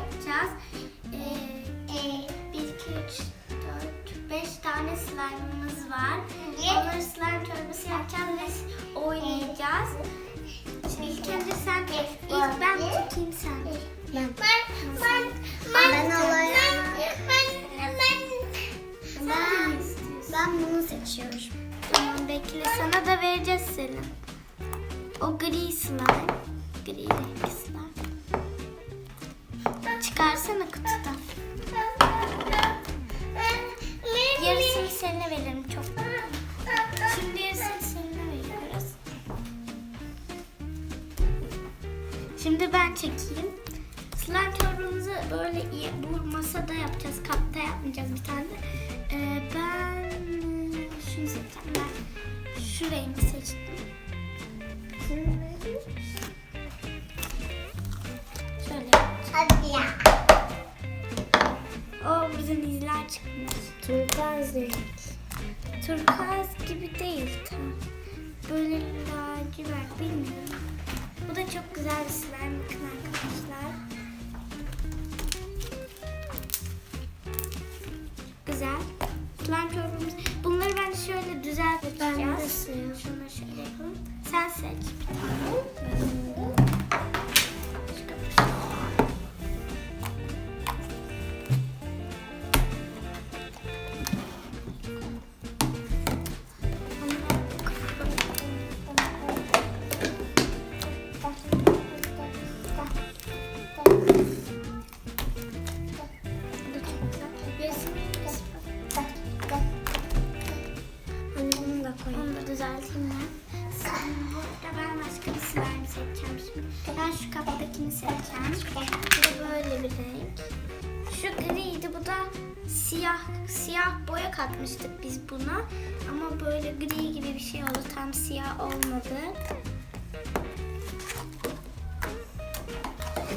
yapacağız. 1, 2, 3, 4, 5 tane slime'ımız var. Onları slime çorbası yapacağız ve oynayacağız. Şimdi ilk önce sen, ilk ben tutayım sen. Ben bunu seçiyorum. Tamam bekle, sana da vereceğiz senin. O gri slime. Gri renk slime. Çıkarsana kutudan. Yarısını seninle veririm çok. Şimdi yarısını seninle veriyoruz. Şimdi ben çekeyim. Slime çorbamızı böyle bu masada yapacağız. Kapta yapmayacağız bir tane. Ben şunu seçeceğim. Ben şu rengi seçtim. Şöyle. Hadi ya. O bizim izler çıkmış. Turkuaz renk. Turkuaz gibi değil tam. Böyle lacivert bilmiyorum. Bu da çok güzel bir slime, bakın arkadaşlar. Güzel. Slime çorbamız. Bunları ben şöyle düzelteceğiz. Şunu şöyle yapalım. Sen seç bir tane. Onu da düzelteyim ben. Burada ben başka bir slime seçeceğim şimdi. Ben şu kaptakini seçeceğim. Bu da böyle bir renk. Şu griydi, bu da siyah boya katmıştık biz buna. Ama böyle gri gibi bir şey oldu. Tam siyah olmadı.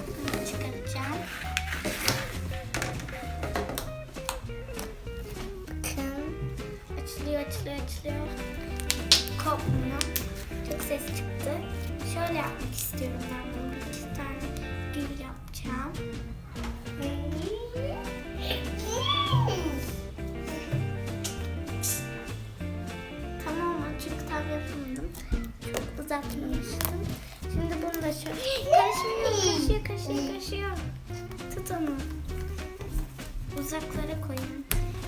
Bunu çıkaracağım. Açılıyor. Kopmuyor. Çok ses çıktı. Şöyle yapmak istiyorum ben bunu. Bir iki tane gül yapacağım. Tamam mı? Çünkü tam yapamadım. Çok uzatmamıştım. Şimdi bunu da şöyle kaşıyor. Tut onu. Uzaklara koyun.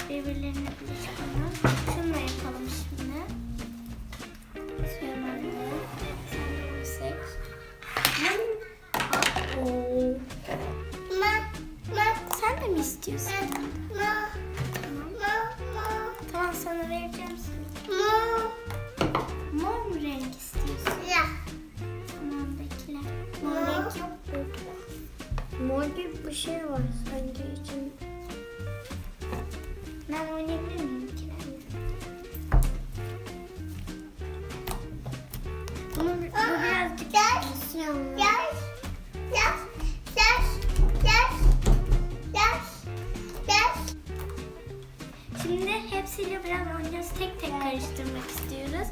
Birbirlerine birleşik koyun. Şununla yapalım şimdi. Sen de mi istiyorsun? Tamam, sana vereceğim sana. Mor mu renk istiyorsun? Tamam bekle. Mor renk yok burada. Mor gibi bir şey var sanki için. Ben oynayabilir miyim ki? Bu birazcık Şimdi hepsiyle biraz oynayacağız. Tek tek karıştırmak istiyoruz.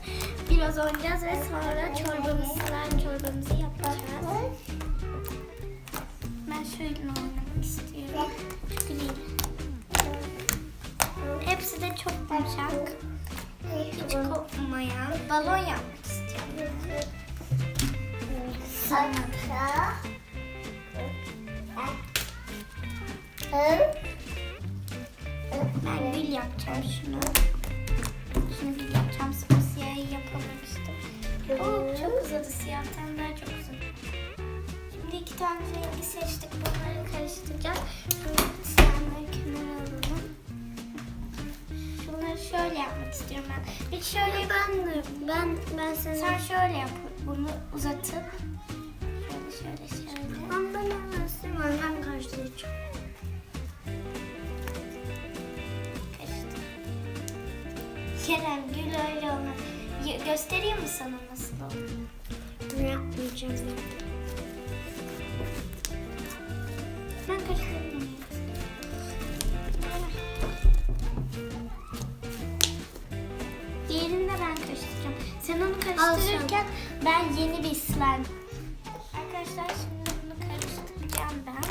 Biraz oynayacağız ve sonra slime çorbamızı yapacağız. Ben şöyle oynamak istiyorum. Green. Hepsi de çok yumuşak. Hiç kopmayan balon yapmak istiyorum. Ben gül yapacağım şunu. Şimdi gül yapacağım. Siyahı yapamamıştım. Çok uzadı. Siyahtan daha çok uzadı. Şimdi 2 tane rengi seçtik. Bunları karıştıracağız. Şimdi siyahları kenara alalım. Şunları şöyle yapmak istiyorum ben. Bir şöyle Ben sana... Sen şöyle yap. Bunu uzatıp şöyle. Ben hemen karıştıracağım. Kerem, gül öyle olmaz. Göstereyim mi sana nasıl olur? Bunu yapmayacağım. Ben karıştırayım. Diğerini de ben karıştıracağım. Sen onu karıştırırken ben yeni bir slime. Arkadaşlar şimdi bunu karıştıracağım ben.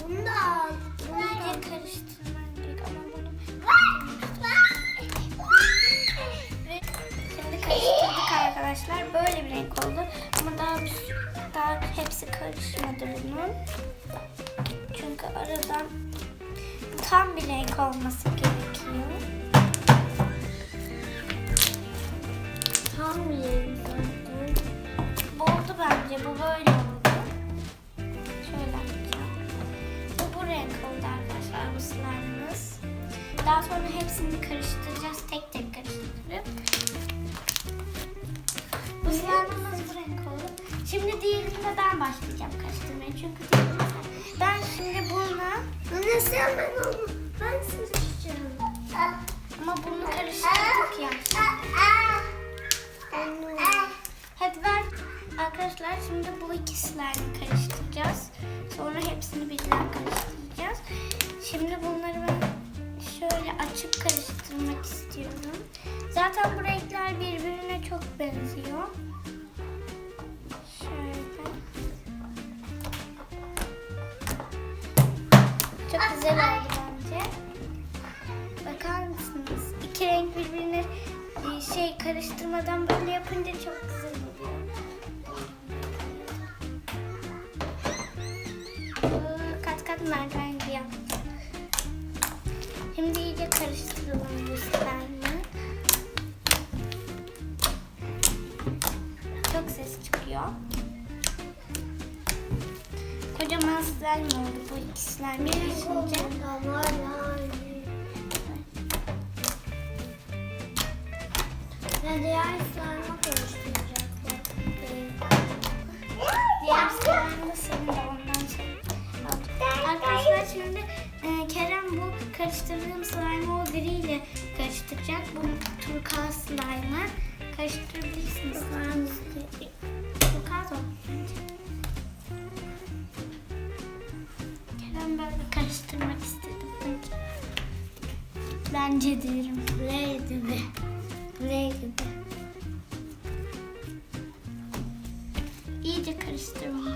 Bunu da al. Bunu iyice karıştırman gerek ama bunu... Ve şimdi karıştırdık arkadaşlar. Böyle bir renk oldu. Ama daha hepsi karışmadı bunun. Çünkü aradan tam bir renk olması gerekiyor. Tam yerim zaten. Bu oldu bence. Bu böyle oldu. Şöyle yapacağım. Bu renk oldu arkadaşlar bu slime'ımız. Daha sonra hepsini karıştıracağız. Tek tek karıştırıp. Bu slime'ımız bu renk oldu. Şimdi diğerinde ben başlayacağım karıştırmaya. Çünkü ben şimdi bununla Anne sen ben onu. Ben seçeceğim. ama bunu karıştırdık ya. Anne. Hadi ver. Arkadaşlar şimdi bu iki slime'ı karıştıracağız. Sonra hepsini birden karıştıracağız. Şimdi bunları ben şöyle açıp karıştırmak istiyorum. Zaten bu renkler birbirine çok benziyor. Şöyle. Çok güzel oldu bence. Bakar mısınız? İki renk birbirine karıştırmadan böyle yapınca çok güzel oluyor. Kat kat merdiven gibi yaptım. Şimdi iyice karıştıralım bu slime'ı. Çok ses çıkıyor. Kocaman slime oldu bu iki slime birleşince. Ne diğer slime'ı karıştıracaklar. Diğer slime da senin de ondan şey. Arkadaşlar şimdi Kerem bu karıştırdığım slime'ı o gri ile karıştıracak. Bu turkuaz slime'ı karıştırabilirsiniz. Turkuaz o. Kerem böyle karıştırmak istedim. Bence diyorum. Ne gibi? Ne gibi? İyice karıştırma.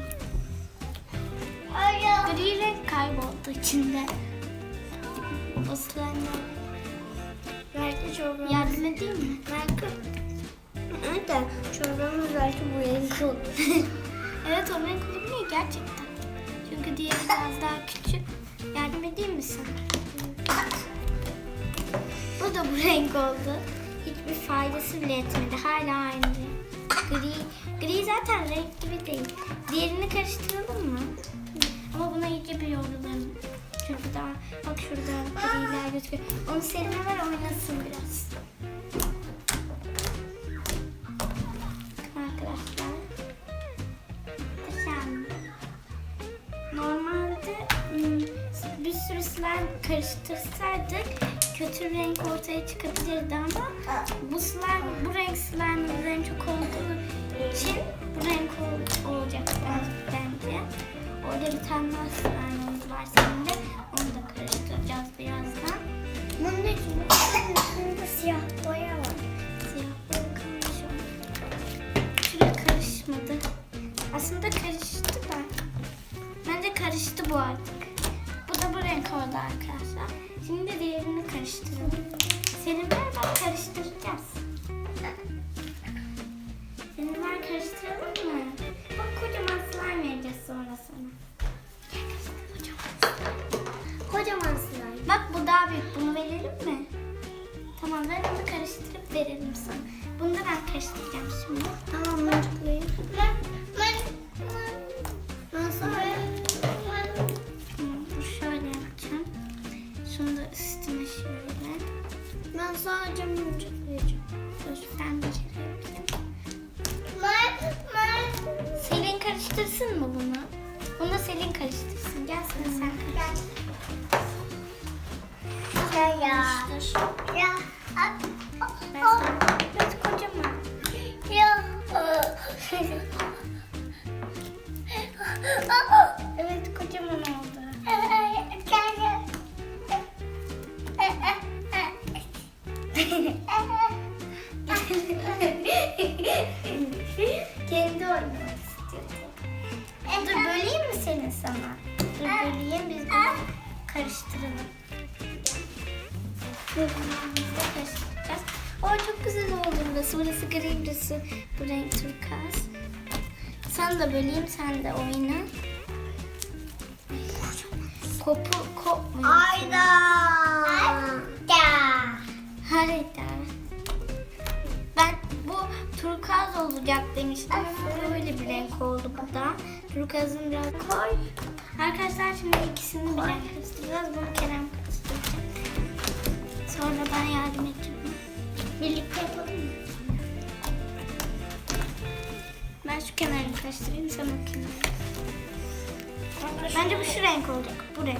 Gri renk kayboldu içinde. O slime'lar. Belki çorbamız. Yardım edeyim mi? Belki. Evet de çorbamız belki bu renk oldu. Evet o renk olabiliyor gerçekten. Çünkü diğeri biraz daha küçük. Yardım edeyim mi sana? Bu da bu renk oldu. Hiçbir faydası bile etmedi. Hala aynı renk. Gri zaten renk gibi değil. Diğerini karıştıralım mı? Ama buna iyice bir yorulalım. Çünkü daha bak şurada griler gözüküyor. Onu Selim'e ver oynasın biraz. Arkadaşlar. Şimdi normalde bir sürü slime karıştırsaydık kötü renk ortaya çıkabilirdi ama bu renk slime'ın en çok olduğu için bu renk olacak bence. Orada bir tane daha slime'ımız var senin de. Onu da karıştıracağız birazdan. Bunun içinde siyah boya var. Siyah boya kalmış o. Şuraya karışmadı. Aslında karıştı da. Bence karıştı bu artık. Bu da bu renk oldu arkadaşlar. Şimdi diğerini karıştıralım. Senin bak karıştıracağız. Senin karıştıralım mı? Bak kocaman slime vereceğiz sonra sana. Kocaman slime. Bak bu daha büyük. Bunu verelim mi? Tamam ben onu karıştırıp verelim sana. Bunu da ben karıştıracağım şimdi. Tamam mıncıklayayım. Ben sana Dur şöyle yapacağım. Şunu da üstüne şöyle. ben sadece mıncıklayacağım. Dur ben bir kere yapayım. Selin karıştırsın mı bunu? Bunu da Selin karıştırsın. Gel sana sen karıştır. Sen karıştır. Ben sana... Evet kocaman. Evet kocaman oldu. karıştıralım. Kıvamımızda karıştıracağız. O çok güzel oldu burası. Burası gri, burası bu renk turkuaz. Sen de böleyim, sen de oyna. Kopmuyor. Ayda. Harika. Ben bu turkuaz olacak demiştim ama böyle bir renk oldu bu da. Turkuazın biraz koy. Arkadaşlar şimdi ikisini bir renk karıştıracağız. Bunu Kerem karıştıracak. Sonra ben yardım edeceğim. Birlikte yapalım mı? Ben şu kenarını karıştırayım, sen o kenarını. Bence bu şu renk olacak. Bu renk.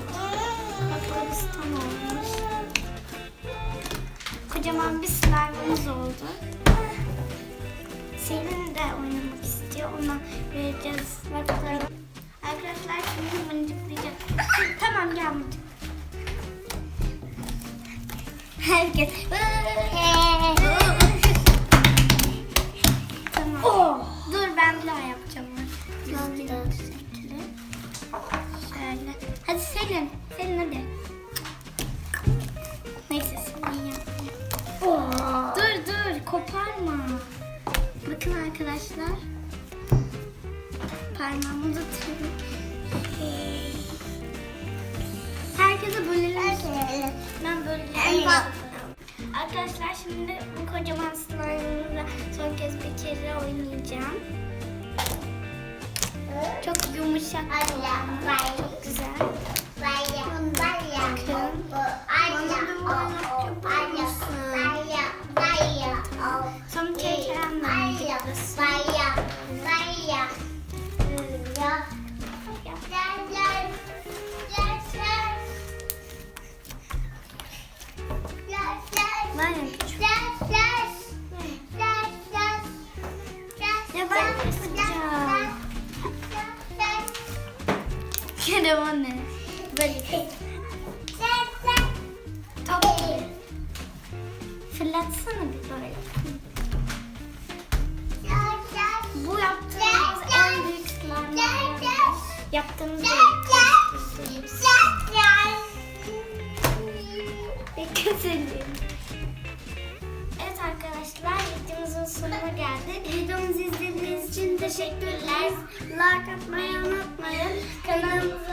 Bak burası tam olmuş. Kocaman bir slime'ımız oldu. Selin de oynamak istiyor. Ona vereceğiz. Bakalım. Arkadaşlar şimdi mıncıklayacak. Tamam gel mıncık. Herkes. Tamam. Dur ben bir daha yapacağım. Şöyle. Hadi Selin. Selin hadi. Neyse Selin yap. Dur koparma. Bakın arkadaşlar. Parmağımı da tutuyorum. Herkese bölelim. Ben bölelim. Arkadaşlar şimdi bu kocaman slime'ımla son kez bir kere oynayacağım. Çok yumuşak. Çok güzel. Son kez Kerem'le mıncıklasın. Ben yapacağım. Ya ben yapacağım. Kerem o ne? Böyle. Top. Fırlatsana bir böyle. Bu yaptığımız en büyük slime'lardan. Yaptığımız Evet arkadaşlar, videomuzun sonuna geldik. Videomuzu izlediğiniz için teşekkürler. Like atmayı unutmayın. Kanalımıza